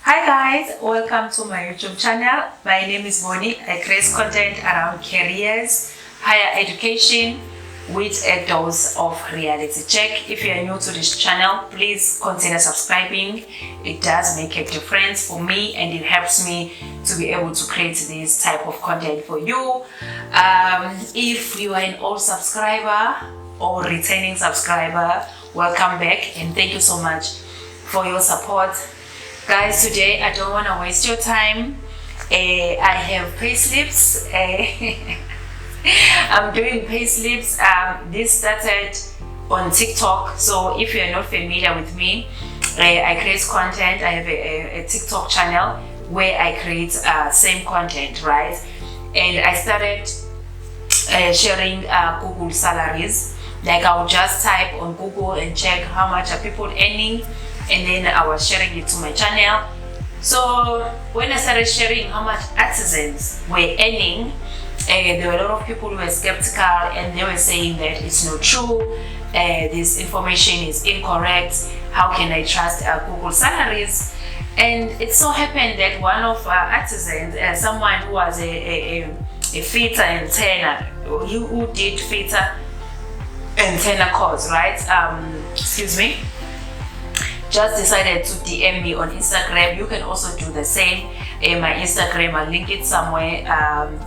Hi guys, welcome to my YouTube channel. My name is Boni. I create content around careers, higher education with a dose of reality check. If you are new to this channel, please consider subscribing. It does make a difference for me and it helps me to be able to create this type of content for you. If you are an old subscriber or returning subscriber, welcome back and thank you so much for your support. Guys, today I don't want to waste your time. I have pay slips. I'm doing pay slips. This started on TikTok, so if you're not familiar with me, I create content. I have a TikTok channel where I create same content, right? And I started sharing Google salaries. Like I would just type on Google and check how much are people earning, and then I was sharing it to my channel. So when I started sharing how much artisans were earning, there were a lot of people who were skeptical and they were saying that it's not true, this information is incorrect, how can I trust Google salaries? And it so happened that one of artisans, someone who was a fitter and turner, who did fitter and turner course, right? Excuse me. Just decided to DM me on Instagram. You can also do the same. My Instagram, I'll link it somewhere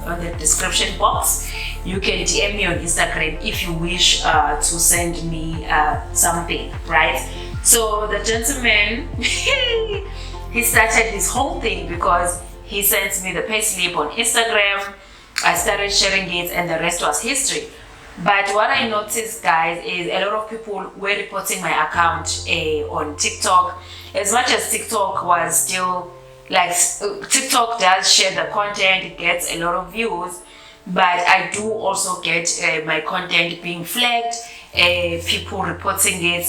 on the description box. You can DM me on Instagram if you wish to send me something, right? So the gentleman, he started this whole thing because he sent me the payslip on Instagram. I started sharing it and the rest was history. But what I noticed, guys, is a lot of people were reporting my account on TikTok. As much as TikTok was still, like, TikTok does share the content, it gets a lot of views, but I do also get my content being flagged, people reporting it,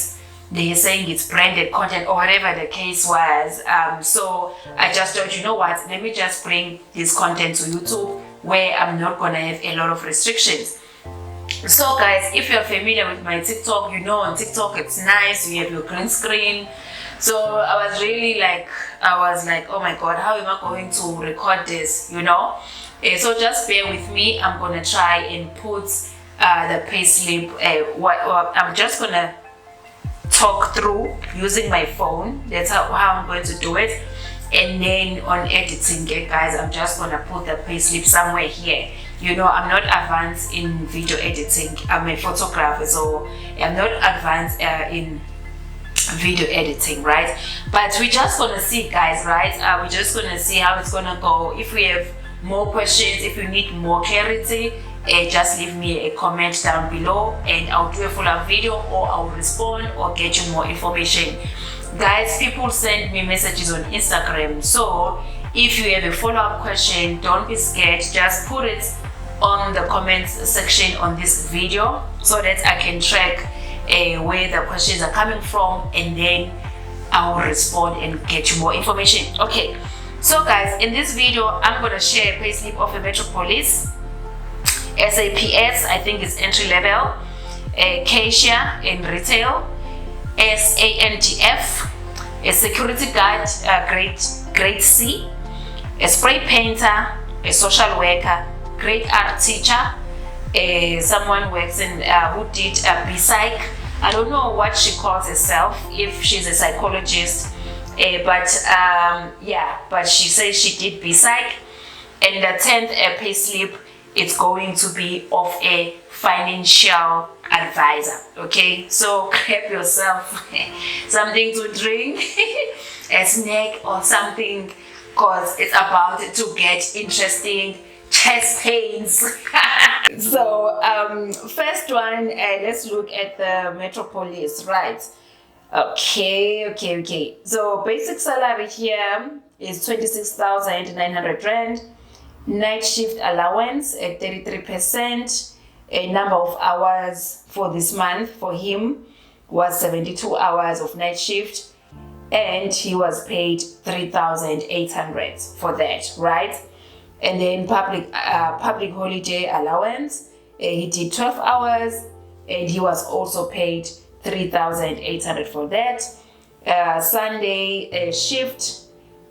they're saying it's branded content or whatever the case was. So I just thought, you know what, let me just bring this content to YouTube where I'm not gonna have a lot of restrictions. So guys, if you're familiar with my TikTok, you know on TikTok it's nice, you have your green screen. So I was really like, oh my god, how am I going to record this, you know? So just bear with me. I'm gonna try and put the payslip, I'm just gonna talk through using my phone. That's how I'm going to do it. And then on editing it, guys, I'm just gonna put the payslip somewhere here. You know, I'm not advanced in video editing. I'm a photographer, so I'm not advanced in video editing, right? But we're just gonna see, guys, right? We're just gonna see how it's gonna go. If we have more questions, if you need more clarity, just leave me a comment down below and I'll do a follow-up video or I'll respond or get you more information. Guys, people send me messages on Instagram, so if you have a follow-up question, don't be scared, just put it on the comments section on this video so that I can track where the questions are coming from, and then I will respond and get you more information. Okay, so guys, in this video I'm going to share a payslip of a Metropolis, SAPS, I think it's entry level, a cashier in retail, SANDF, a security guard, grade C, a spray painter, a social worker, grade R teacher, someone works in who did BPsych. I don't know what she calls herself, if she's a psychologist, but she says she did BPsych. And the 10th payslip, it's going to be of a financial advisor. Okay, so grab yourself something to drink, a snack or something, because it's about to get interesting. Chest pains. So first one, let's look at the Metropolis, right? Okay. So basic salary here is 26,900 rand. Night shift allowance at 33%. A number of hours for this month for him was 72 hours of night shift, and he was paid 3,800 for that, right? And then public holiday allowance, he did 12 hours and he was also paid 3,800 for that. Sunday shift,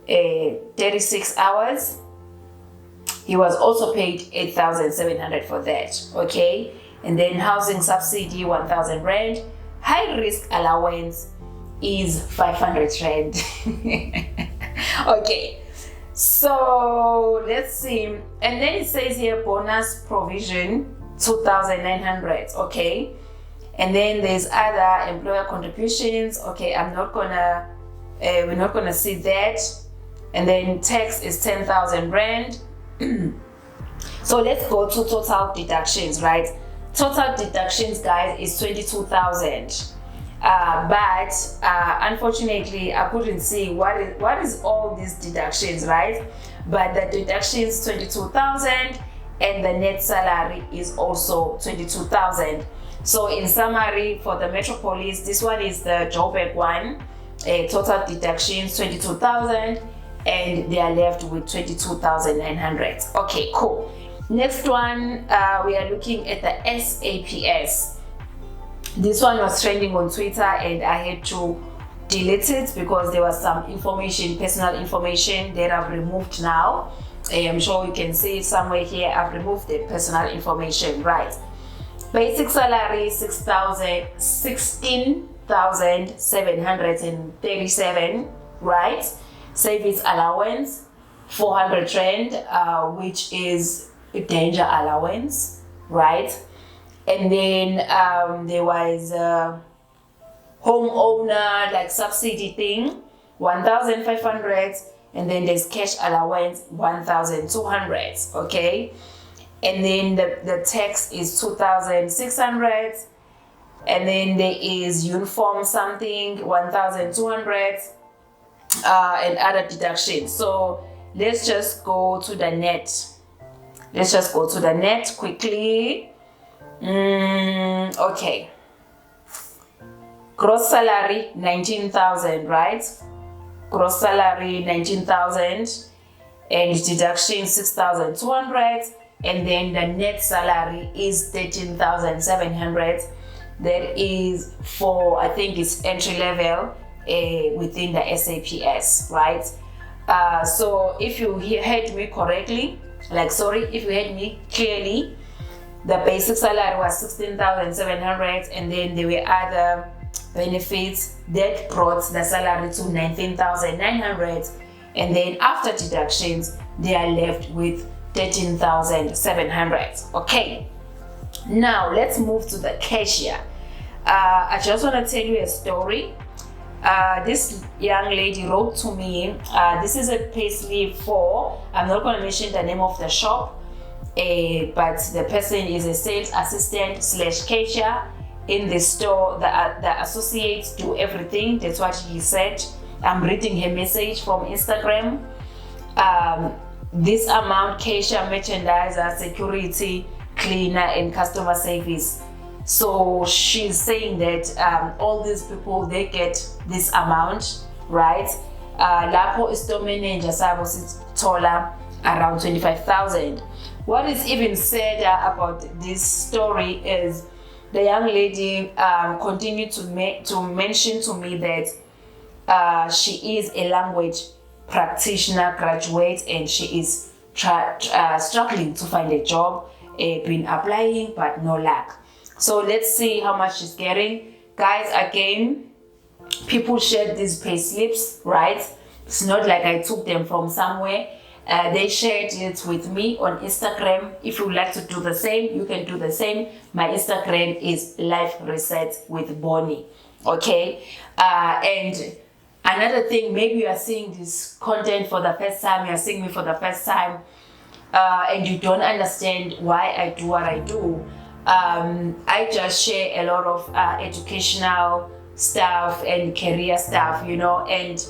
36 hours. He was also paid 8,700 for that, okay? And then housing subsidy, 1,000 rand. High risk allowance is 500 rand. Okay, so let's see. And then it says here bonus provision, 2,900, okay? And then there's other employer contributions. Okay, we're not gonna see that. And then tax is 10,000 rand. So let's go to total deductions, right? Total deductions, guys, is 22,000. But unfortunately, I couldn't see what is all these deductions, right? But the deductions 22,000, and the net salary is also 22,000. So in summary, for the Metropolis, this one is the Joburg one. Total deductions 22,000, and they are left with 22,900. Okay, cool. Next one, we are looking at the SAPS. This one was trending on Twitter, and I had to delete it because there was some information, personal information, that I've removed now. I'm sure you can see it somewhere here. I've removed the personal information, right? Basic salary 16,737, right? Service allowance 400 rand, which is a danger allowance, right? And then there was a homeowner like subsidy thing, 1,500, and then there's cash allowance 1,200, okay? And then the tax is 2,600, and then there is uniform something 1,200, and other deductions. So let's just go to the net. Let's just go to the net quickly. Okay. Gross salary 19,000, right? Gross salary 19,000, and deduction 6,200, and then the net salary is 13,700. That is for, I think it's entry level within the SAPS, right? So if you heard me correctly, if you heard me clearly, the basic salary was 16,700, and then there were other benefits that brought the salary to 19,900, and then after deductions they are left with 13,700. Okay, now let's move to the cashier. I just want to tell you a story. This young lady wrote to me. This is a payslip for, I'm not going to mention the name of the shop, but the person is a sales assistant / cashier in the store. The associates do everything. That's what he said. I'm reading her message from Instagram. This amount: cashier, merchandiser, security, cleaner, and customer service. So she's saying that all these people, they get this amount, right? Lapho store manager sabo sithola around 25,000. What is even said about this story is the young lady continued to mention to me that she is a language practitioner graduate, and she is struggling to find a job, been applying but no luck. So let's see how much she's getting. Guys, again, people shared these pay slips, right? It's not like I took them from somewhere. They shared it with me on Instagram. If you would like to do the same, you can do the same. My Instagram is Lifereset with Boni. Okay? And another thing, maybe you are seeing this content for the first time, you are seeing me for the first time, and you don't understand why I do what I do. I just share a lot of educational stuff and career stuff, you know, and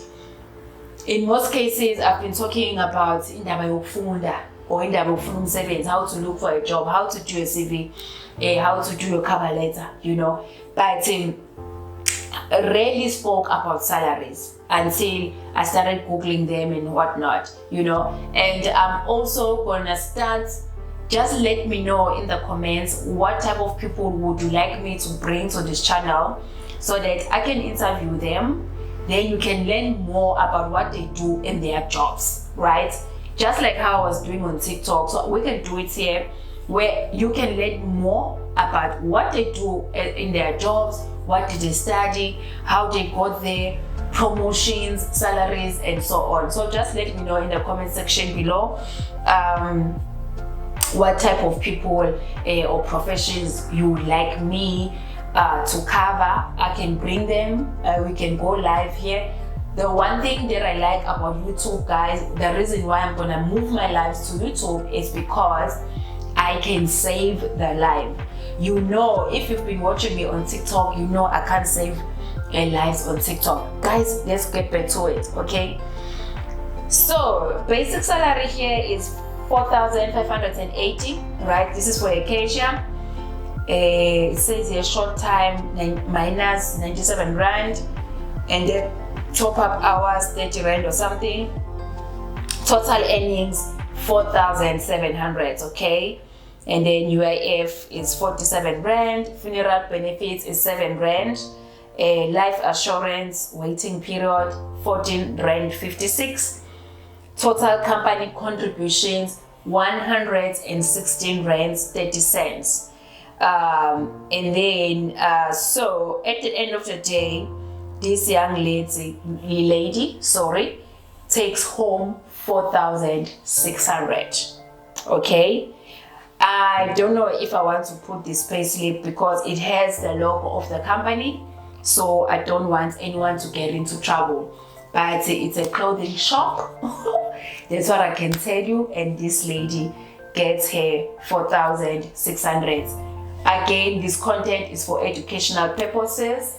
in most cases I've been talking about indaba yokufunda or indaba yokufuna umsebenzi, how to look for a job, how to do a CV, how to do your cover letter, you know, but rarely spoke about salaries until I started Googling them and whatnot, you know. And I'm also gonna start, just let me know in the comments what type of people would you like me to bring to this channel so that I can interview them then you can learn more about what they do in their jobs, right? Just like how I was doing on TikTok. So we can do it here, where you can learn more about what they do in their jobs, what did they study, how they got there, promotions, salaries, and so on. So just let me know in the comment section below what type of people or professions you would like me to cover. I can bring them, we can go live here. The one thing that I like about YouTube, guys, the reason why I'm gonna move my lives to YouTube is because I can save the live. You know, if you've been watching me on TikTok, you know I can't save lives on TikTok. Guys, let's get back to it, okay? So, basic salary here is 4,580, right? This is for a cashier. It says here short time minus 97 rand, and then top up hours 30 rand or something. Total earnings 4,700, okay? And then UIF is 47 rand, funeral benefits is 7 rand, life assurance waiting period 14 rand 56, total company contributions 116 rand 30 cents. And then so at the end of the day, this young lady takes home 4,600. Okay, I don't know if I want to put this payslip because it has the logo of the company, so I don't want anyone to get into trouble. But it's a clothing shop. That's what I can tell you. And this lady gets her 4,600. Again, this content is for educational purposes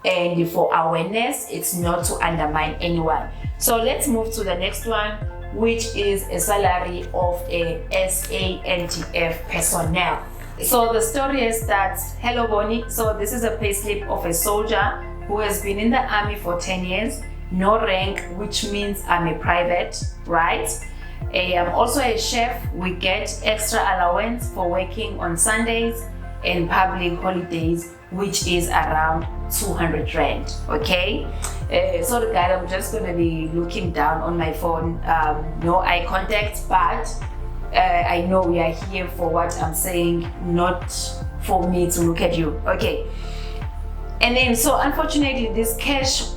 and for awareness. It's not to undermine anyone. So let's move to the next one, which is a salary of a SANDF personnel. So the story is that, hello Boni, so this is a payslip of a soldier who has been in the army for 10 years, no rank, which means I'm a private, right? I'm also a chef. We get extra allowance for working on Sundays and public holidays, which is around 200 rand, okay? Sorry guys, I'm just gonna be looking down on my phone, no eye contact, but I know we are here for what I'm saying, not for me to look at you, okay? And then, so unfortunately, this cash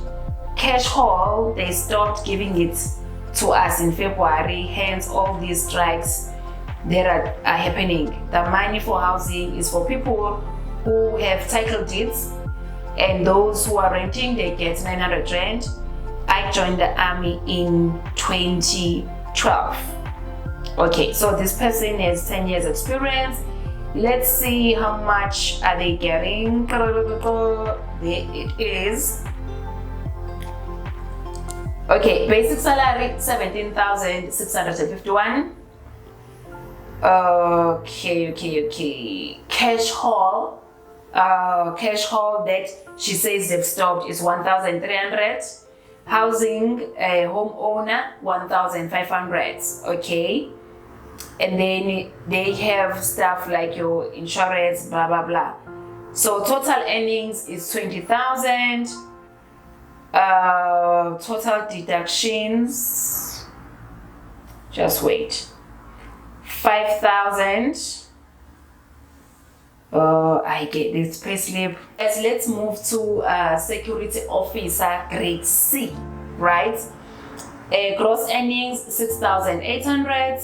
haul, they stopped giving it to us in February, hence all these strikes that are happening. The money for housing is for people who have title deeds, and those who are renting, they get 900 rand. I joined the army in 2012. Okay, so this person has 10 years experience. Let's see how much are they getting. There it is. Okay, basic salary 17,651. Okay. Cash haul that she says they've stopped is 1,300. Housing, homeowner 1,500. Okay, and then they have stuff like your insurance, blah blah blah. So total earnings is 20,000. Total deductions, just wait, 5,000. I get this payslip. Let's move to security officer grade C, right? Gross earnings 6,800.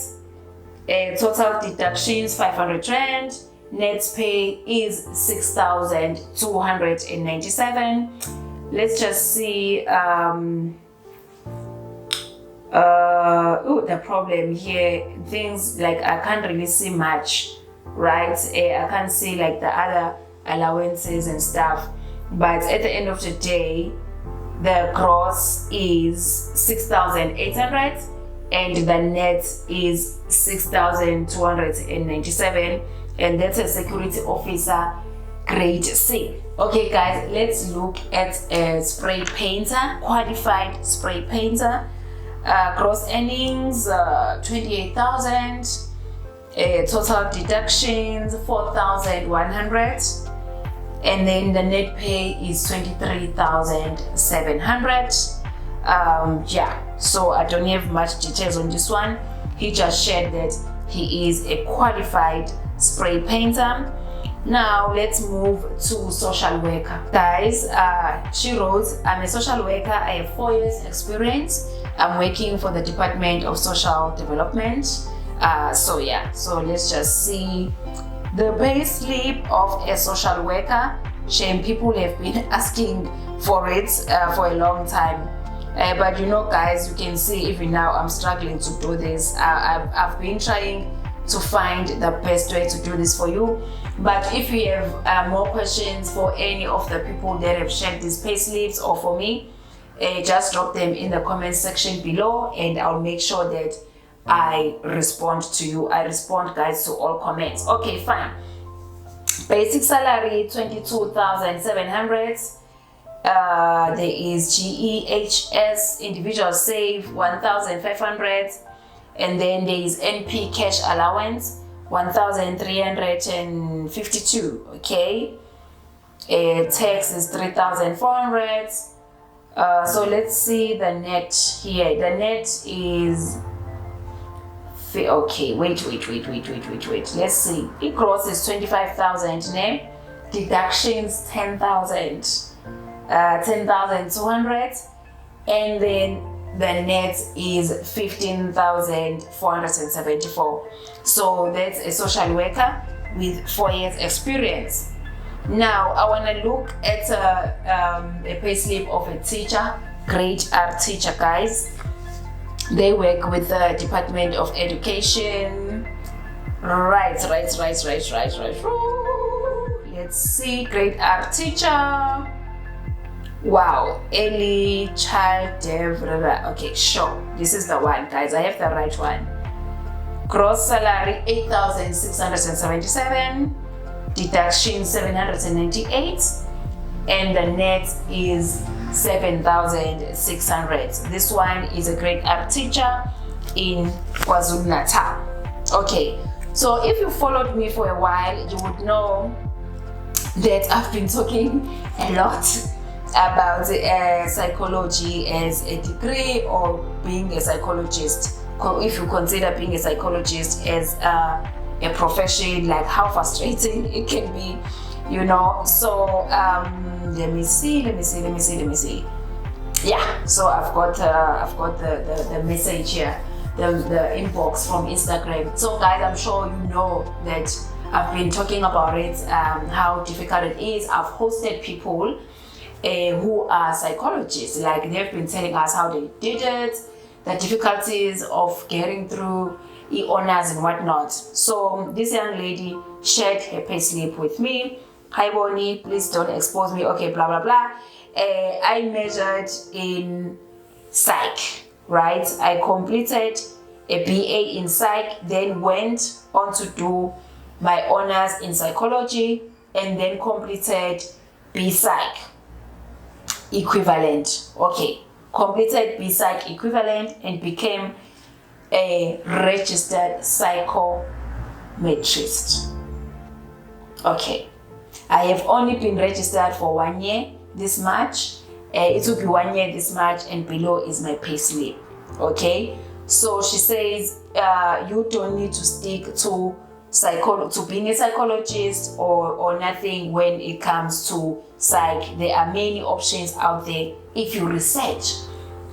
Total deductions 500 rand. Net pay is 6,297. Let's just see. The problem here, things like I can't really see much, right? I can't see like the other allowances and stuff, but at the end of the day, the gross is 6,800 and the net is 6,297, and that's a security officer grade C. Okay guys, let's look at a spray painter, qualified spray painter. Gross earnings 28,000. Total deductions 4,100. and then the net pay is 23,700. Yeah, so I don't have much details on this one. He just shared that he is a qualified spray painter. Now let's move to social worker. Guys, she wrote, I'm a social worker, I have 4 years experience. I'm working for the Department of Social Development. So yeah, so let's just see the pay slip of a social worker. Shame, people have been asking for it for a long time. But you know guys, you can see even now I'm struggling to do this. I've been trying to find the best way to do this for you. But if you have more questions for any of the people that have shared these pay slips or for me, just drop them in the comment section below and I'll make sure that I respond to you. I respond guys to all comments. Okay, fine. Basic salary 22,700. There is GEHS individual save 1,500, and then there is NP cash allowance 1,352. Okay, tax is 3,400. So let's see the net here. The net is okay. Wait. Let's see. It grosses 25,000. Ne? Deductions 10,200, and then the net is 15,474. So that's a social worker with 4 years experience. Now I want to look at a payslip of a teacher, grade R teacher, guys. They work with the Department of Education. Right. Let's see, grade R teacher. Wow, early child dev. Okay, sure. This is the one, guys. I have the right one. Gross salary 8,677. Deduction 798. And the net is 7,600. This one is a grade R teacher in KwaZulu-Natal. Okay, so if you followed me for a while, you would know that I've been talking a lot about psychology as a degree or being a psychologist. If you consider being a psychologist as a profession, like how frustrating it can be, you know. So let me see. Yeah, so I've got the message here, the inbox from Instagram. So guys, I'm sure you know that I've been talking about it, how difficult it is. I've hosted people who are psychologists, like they've been telling us how they did it, the difficulties of getting through e-honors and whatnot. So this young lady shared her payslip with me. Hi Boni, please don't expose me. Okay, blah blah blah. I majored in psych, right? I completed a BA in psych, then went on to do my honors in psychology, and then completed B-Psych equivalent. Okay, completed B-Psych equivalent and became a registered psychometrist. Okay, I have only been registered for 1 year this March. It will be 1 year this March, and below is my payslip. Okay, so she says you don't need to stick to being a psychologist or nothing when it comes to psych. There are many options out there if you research.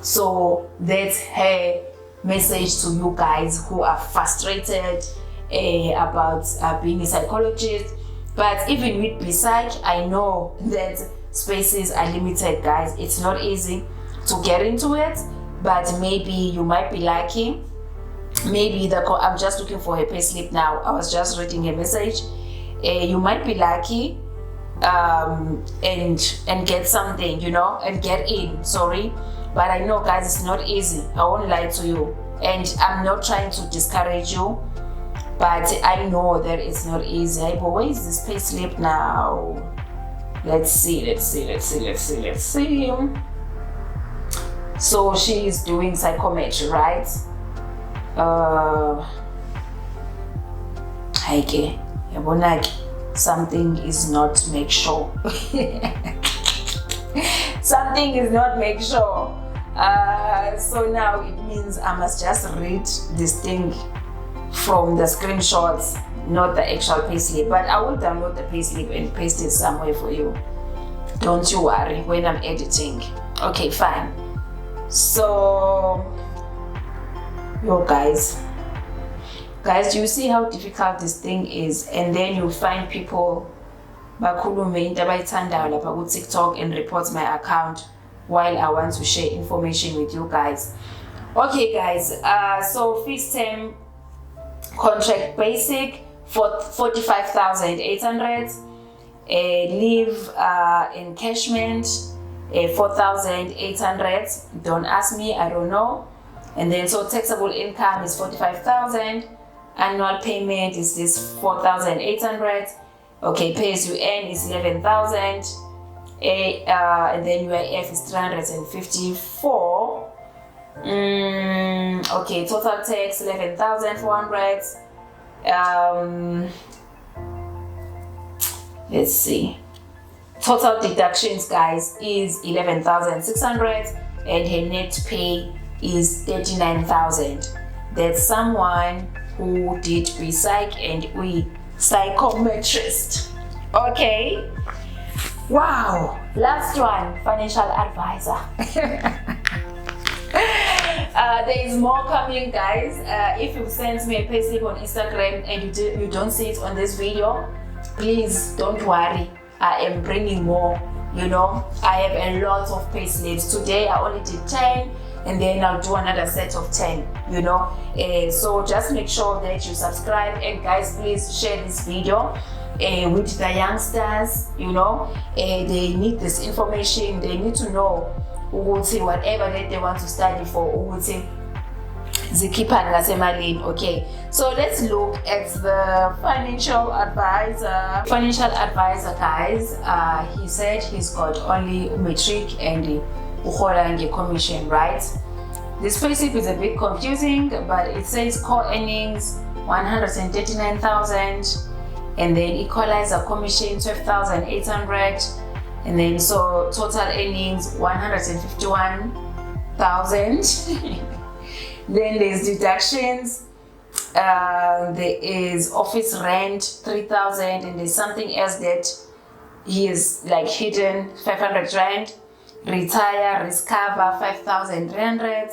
So that's her message to you guys who are frustrated about being a psychologist. But even with B-Psych, I know that spaces are limited, guys. It's not easy to get into it, but maybe you might be lucky. Maybe I'm just looking for a payslip now. I was just reading a message. You might be lucky and get something, you know, and get in. Sorry, but I know, guys, it's not easy. I won't lie to you, and I'm not trying to discourage you, but I know that it's not easy. But where is this payslip now? Let's see. So she is doing psychometry, right? Okay, something is not make sure. Something is not make sure. So now it means I must just read this thing from the screenshots, not the actual payslip. But I will download the payslip and paste it somewhere for you. Don't you worry when I'm editing. Okay, fine. So, yo guys, do you see how difficult this thing is? And then you find people bakhulume into abayithandayo lapha ku TikTok and report my account while I want to share information with you guys. Okay guys, so fixed term contract basic for 45,800, leave encashment 4,800. Don't ask me, I don't know. And then so taxable income is 45,000, annual payment is this 4,800. Okay, pay as you earn is 11,000, and then UIF is 354. Okay, total tax 11,400. Let's see. Total deductions, guys, is 11,600, and her net pay is 39,000. That's someone who did psych and we psychometrist. Okay. Wow. Last one, financial advisor. There is more coming, guys. If you send me a payslip on Instagram and you don't see it on this video, please don't worry. I am bringing more. You know, I have a lot of payslips. Today I only did 10, and then I'll do another set of 10. You know, so just make sure that you subscribe, and guys, please share this video with the youngsters. You know, they need this information. They need to know whatever that they want to study for. Okay, so let's look at the financial advisor. Financial advisor, guys, he said he's got only matric and commission, right? This payslip is a bit confusing, but it says core earnings 139,000, and then equalizer commission 12,800, and then so total earnings 151,000. Then there's deductions. There is office rent 3,000, and there's something else that he is like hidden 500 rand. Retire, risk cover 5,300,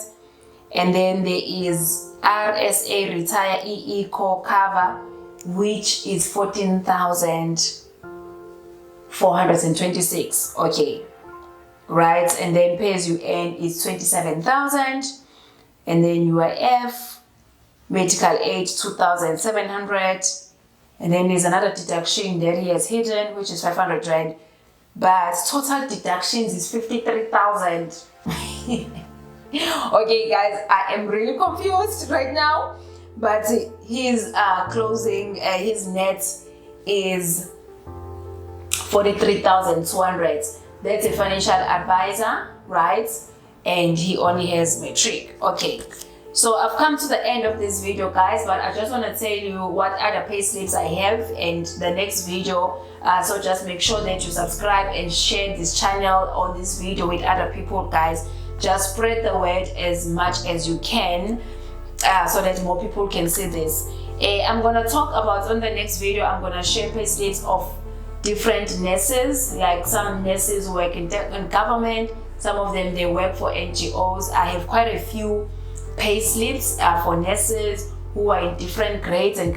and then there is RSA retire EE core cover, which is 14,426. Okay, right, and then pay as you earn is 27,000, and then UIF medical aid 2,700, and then there's another deduction that he has hidden, which is 500 rand. But total deductions is 53,000. Okay, guys, I am really confused right now. But his closing, his net is 43,200. That's a financial advisor, right? And he only has matric. Okay. So I've come to the end of this video, guys, but I just want to tell you what other payslips I have in the next video. So just make sure that you subscribe and share this channel or this video with other people, guys. Just spread the word as much as you can so that more people can see this. I'm going to talk about on the next video, I'm going to share payslips of different nurses, like some nurses work in government, some of them they work for NGOs. I have quite a few payslips for nurses who are in different grades and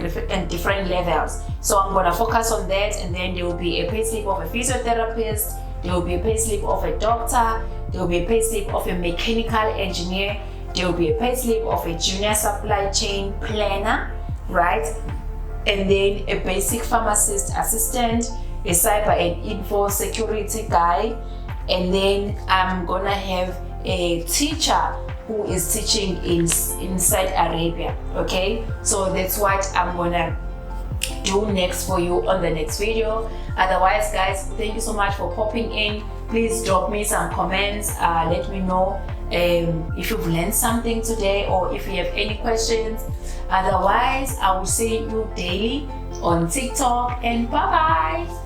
different levels. So I'm going to focus on that, and then there will be a payslip of a physiotherapist, there will be a payslip of a doctor, there will be a payslip of a mechanical engineer, there will be a payslip of a junior supply chain planner, right? And then a basic pharmacist assistant, a cyber and info security guy, and then I'm gonna have a teacher who is teaching inside Arabia. Okay, so that's what I'm gonna do next for you on the next video. Otherwise, guys, thank you so much for popping in. Please drop me some comments, let me know if you've learned something today or if you have any questions. Otherwise, I will see you daily on TikTok, and bye bye.